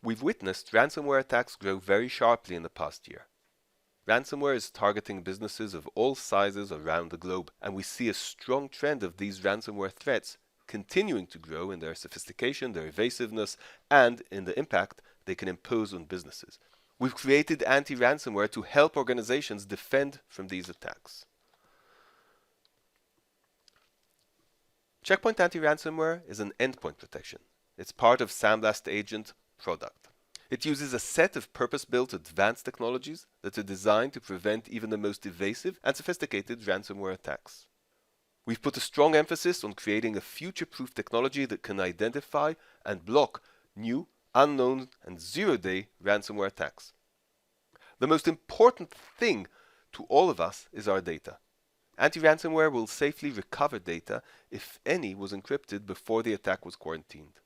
We've witnessed ransomware attacks grow very sharply in the past year. Ransomware is targeting businesses of all sizes around the globe, and we see a strong trend of these ransomware threats continuing to grow in their sophistication, their evasiveness, and in the impact they can impose on businesses. We've created Anti-Ransomware to help organizations defend from these attacks. Checkpoint Anti-Ransomware is an endpoint protection. It's part of SandBlast Agent product. It uses a set of purpose-built advanced technologies that are designed to prevent even the most evasive and sophisticated ransomware attacks. We've put a strong emphasis on creating a future-proof technology that can identify and block new, unknown, and zero-day ransomware attacks. The most important thing to all of us is our data. Anti-ransomware will safely recover data if any was encrypted before the attack was quarantined.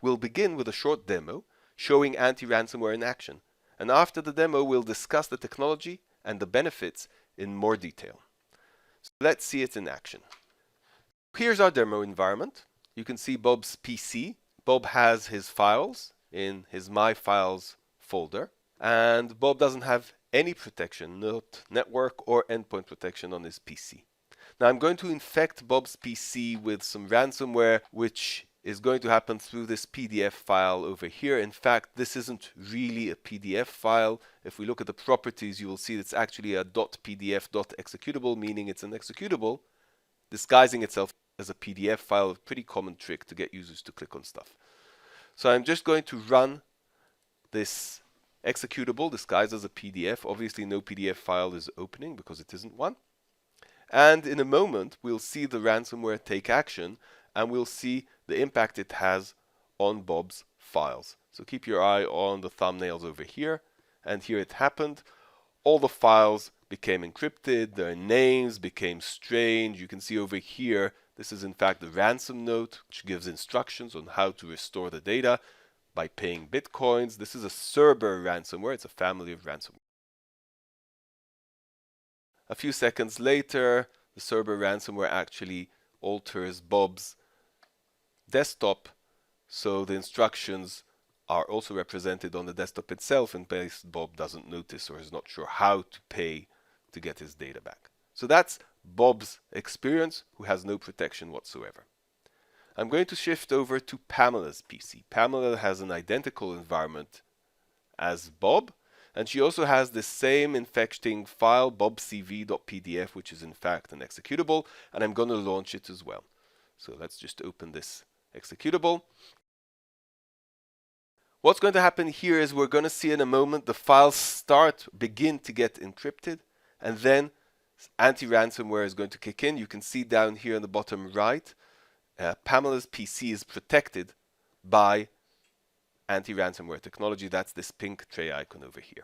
We'll begin with a short demo showing anti-ransomware in action, and after the demo we'll discuss the technology and the benefits in more detail. So let's see it in action. Here's our demo environment. You can see Bob's PC. Bob has his files in his My Files folder, and Bob doesn't have any protection, not network or endpoint protection on his PC. Now I'm going to infect Bob's PC with some ransomware, which is going to happen through this PDF file over here. In fact, this isn't really a PDF file. If we look at the properties, you will see it's actually a .pdf .executable, meaning it's an executable disguising itself as a PDF file, a pretty common trick to get users to click on stuff. So I'm just going to run this executable disguised as a PDF. Obviously, no PDF file is opening because it isn't one. And in a moment, we'll see the ransomware take action, and we'll see the impact it has on Bob's files. So keep your eye on the thumbnails over here, and here it happened. All the files became encrypted, their names became strange. You can see over here, this is in fact the ransom note, which gives instructions on how to restore the data by paying bitcoins. This is a Cerber ransomware, it's a family of ransomware. A few seconds later, the Cerber ransomware actually alters Bob's desktop, so the instructions are also represented on the desktop itself in case Bob doesn't notice or is not sure how to pay to get his data back. So that's Bob's experience, who has no protection whatsoever. I'm going to shift over to Pamela's PC. Pamela has an identical environment as Bob, and she also has the same infecting file, bobcv.pdf, which is in fact an executable, and I'm going to launch it as well. So let's just open this executable. What's going to happen here is we're going to see in a moment the files begin to get encrypted, and then anti-ransomware is going to kick in. You can see down here in the bottom right, Pamela's PC is protected by anti-ransomware technology. That's this pink tray icon over here.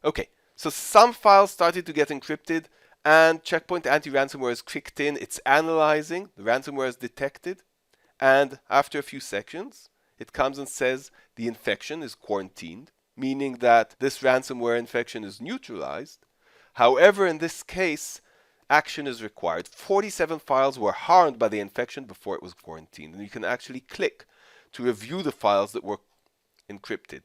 Okay, so some files started to get encrypted, and Checkpoint Anti-Ransomware is kicked in. It's analyzing, the ransomware is detected, and after a few seconds, it comes and says the infection is quarantined, meaning that this ransomware infection is neutralized. However, in this case, action is required. 47 files were harmed by the infection before it was quarantined, and you can actually click to review the files that were encrypted.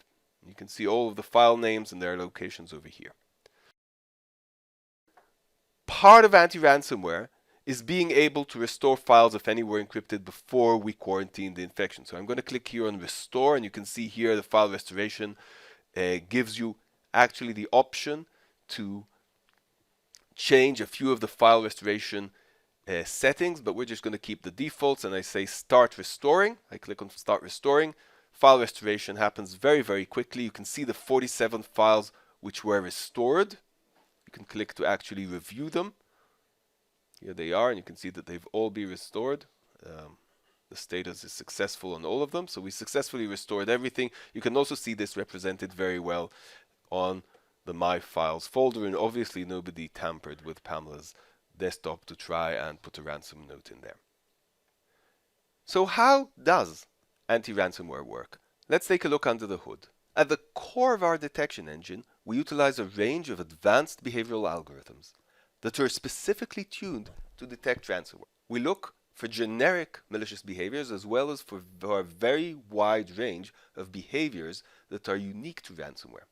You can see all of the file names and their locations over here. Part of anti-ransomware is being able to restore files if any were encrypted before we quarantine the infection. So I'm going to click here on restore, and you can see here the file restoration gives you actually the option to change a few of the file restoration settings, but we're just going to keep the defaults, and I say start restoring. I click on start restoring. File restoration happens very, very quickly. You can see the 47 files which were restored. You can click to actually review them. Here they are, and you can see that they've all been restored. The status is successful on all of them, so we successfully restored everything. You can also see this represented very well on the My Files folder, and obviously nobody tampered with Pamela's desktop to try and put a ransom note in there. So how does anti-ransomware work? Let's take a look under the hood. At the core of our detection engine, we utilize a range of advanced behavioral algorithms that are specifically tuned to detect ransomware. We look for generic malicious behaviors as well as for a very wide range of behaviors that are unique to ransomware.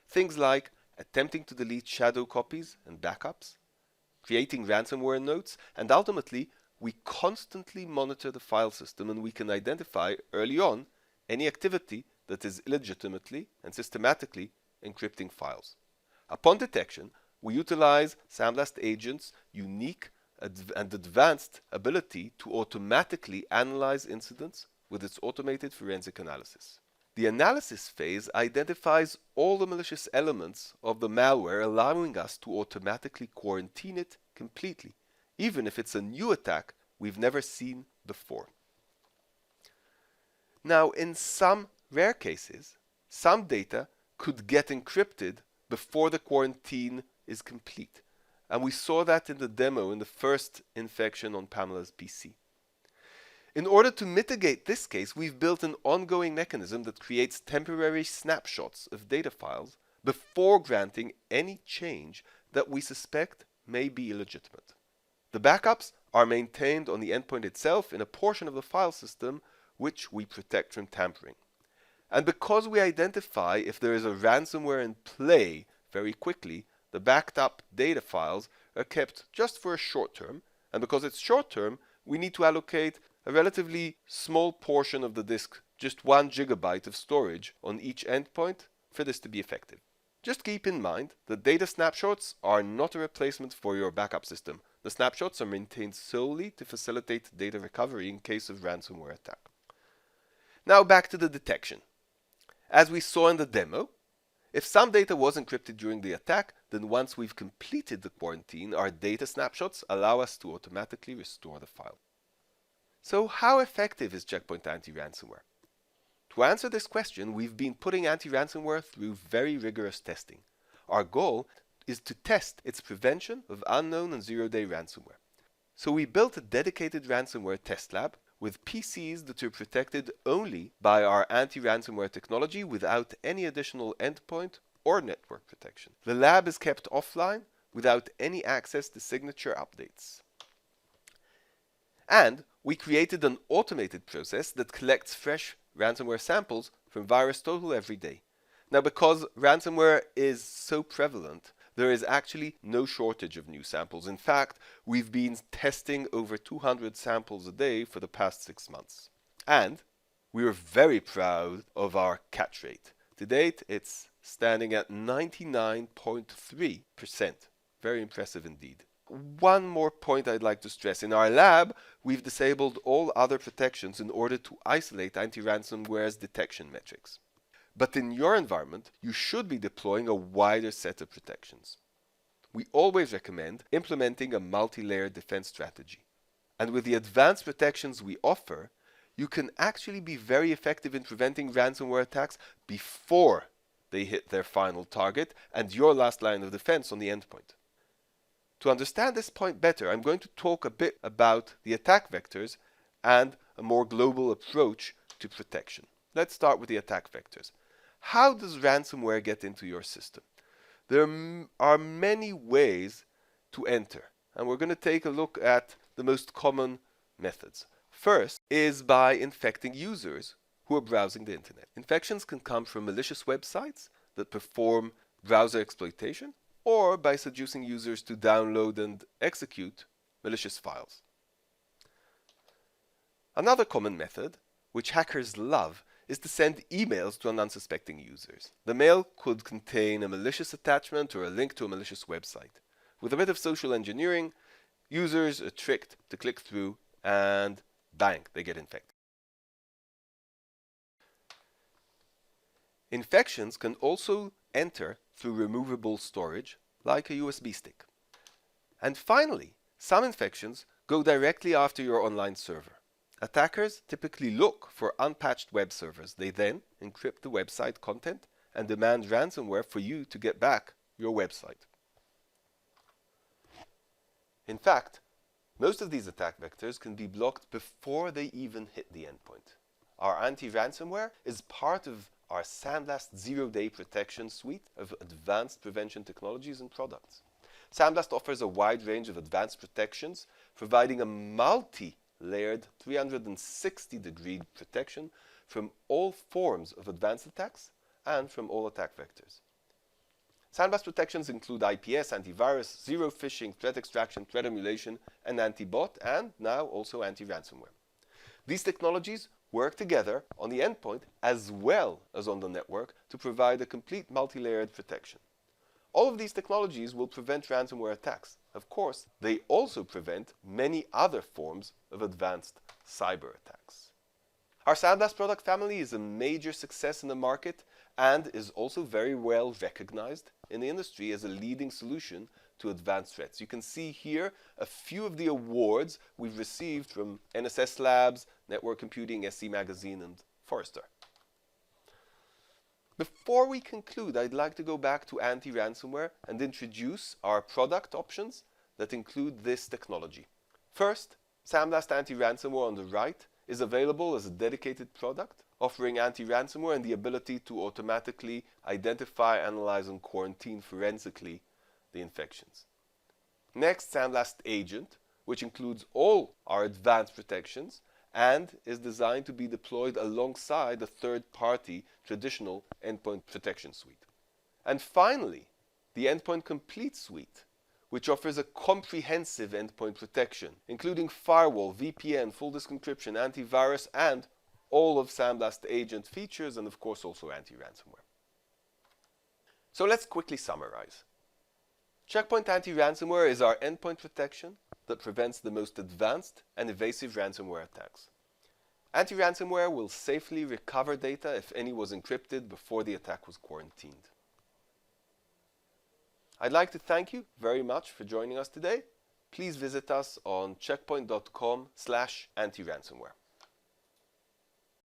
Things like attempting to delete shadow copies and backups, creating ransomware notes, and ultimately, we constantly monitor the file system and we can identify early on any activity that is illegitimately and systematically encrypting files. Upon detection, we utilize SandBlast Agent's unique and advanced ability to automatically analyze incidents with its automated forensic analysis. The analysis phase identifies all the malicious elements of the malware, allowing us to automatically quarantine it completely, even if it's a new attack we've never seen before. Now, in some rare cases, some data could get encrypted before the quarantine is complete. And we saw that in the demo in the first infection on Pamela's PC. In order to mitigate this case, we've built an ongoing mechanism that creates temporary snapshots of data files before granting any change that we suspect may be illegitimate. The backups are maintained on the endpoint itself in a portion of the file system which we protect from tampering. And because we identify if there is a ransomware in play very quickly, the backed up data files are kept just for a short term, and because it's short term, we need to allocate a relatively small portion of the disk, just 1 GB of storage on each endpoint for this to be effective. Just keep in mind that data snapshots are not a replacement for your backup system. The snapshots are maintained solely to facilitate data recovery in case of ransomware attack. Now back to the detection. As we saw in the demo, if some data was encrypted during the attack, then once we've completed the quarantine, our data snapshots allow us to automatically restore the file. So how effective is Checkpoint Anti-Ransomware? To answer this question, we've been putting anti-ransomware through very rigorous testing. Our goal is to test its prevention of unknown and zero-day ransomware. So we built a dedicated ransomware test lab with PCs that are protected only by our anti-ransomware technology without any additional endpoint or network protection. The lab is kept offline without any access to signature updates. And we created an automated process that collects fresh ransomware samples from VirusTotal every day. Now, because ransomware is so prevalent, there is actually no shortage of new samples. In fact, we've been testing over 200 samples a day for the past 6 months. And we are very proud of our catch rate. To date, it's standing at 99.3%. Very impressive indeed. One more point I'd like to stress. In our lab, we've disabled all other protections in order to isolate anti-ransomware's detection metrics. But in your environment, you should be deploying a wider set of protections. We always recommend implementing a multi-layered defense strategy. And with the advanced protections we offer, you can actually be very effective in preventing ransomware attacks before they hit their final target and your last line of defense on the endpoint. To understand this point better, I'm going to talk a bit about the attack vectors and a more global approach to protection. Let's start with the attack vectors. How does ransomware get into your system? There are many ways to enter, and we're going to take a look at the most common methods. First is by infecting users who are browsing the internet. Infections can come from malicious websites that perform browser exploitation, or by seducing users to download and execute malicious files. Another common method, which hackers love, is to send emails to unsuspecting users. The mail could contain a malicious attachment or a link to a malicious website. With a bit of social engineering, users are tricked to click through and bang, they get infected. Infections can also enter through removable storage, like a USB stick. And finally, some infections go directly after your online server. Attackers typically look for unpatched web servers. They then encrypt the website content and demand ransomware for you to get back your website. In fact, most of these attack vectors can be blocked before they even hit the endpoint. Our anti-ransomware is part of our SandBlast zero-day protection suite of advanced prevention technologies and products. SandBlast offers a wide range of advanced protections, providing a multi layered 360-degree protection from all forms of advanced attacks and from all attack vectors. Sandblast protections include IPS, antivirus, zero phishing, threat extraction, threat emulation, and anti-bot, and now also anti-ransomware. These technologies work together on the endpoint as well as on the network to provide a complete multi-layered protection. All of these technologies will prevent ransomware attacks. Of course, they also prevent many other forms of advanced cyber attacks. Our Sandblast product family is a major success in the market and is also very well recognized in the industry as a leading solution to advanced threats. You can see here a few of the awards we've received from NSS Labs, Network Computing, SC Magazine, and Forrester. Before we conclude, I'd like to go back to anti-ransomware and introduce our product options that include this technology. First, Sandblast Anti-Ransomware on the right is available as a dedicated product, offering anti-ransomware and the ability to automatically identify, analyze, and quarantine forensically the infections. Next, Sandblast Agent, which includes all our advanced protections and is designed to be deployed alongside a third-party traditional endpoint protection suite. And finally, the Endpoint Complete suite, which offers a comprehensive endpoint protection, including firewall, VPN, full disk encryption, antivirus, and all of Sandblast Agent features, and of course also anti-ransomware. So let's quickly summarize. Checkpoint Anti-Ransomware is our endpoint protection that prevents the most advanced and evasive ransomware attacks. Anti-ransomware will safely recover data if any was encrypted before the attack was quarantined. I'd like to thank you very much for joining us today. Please visit us on checkpoint.com/anti-ransomware.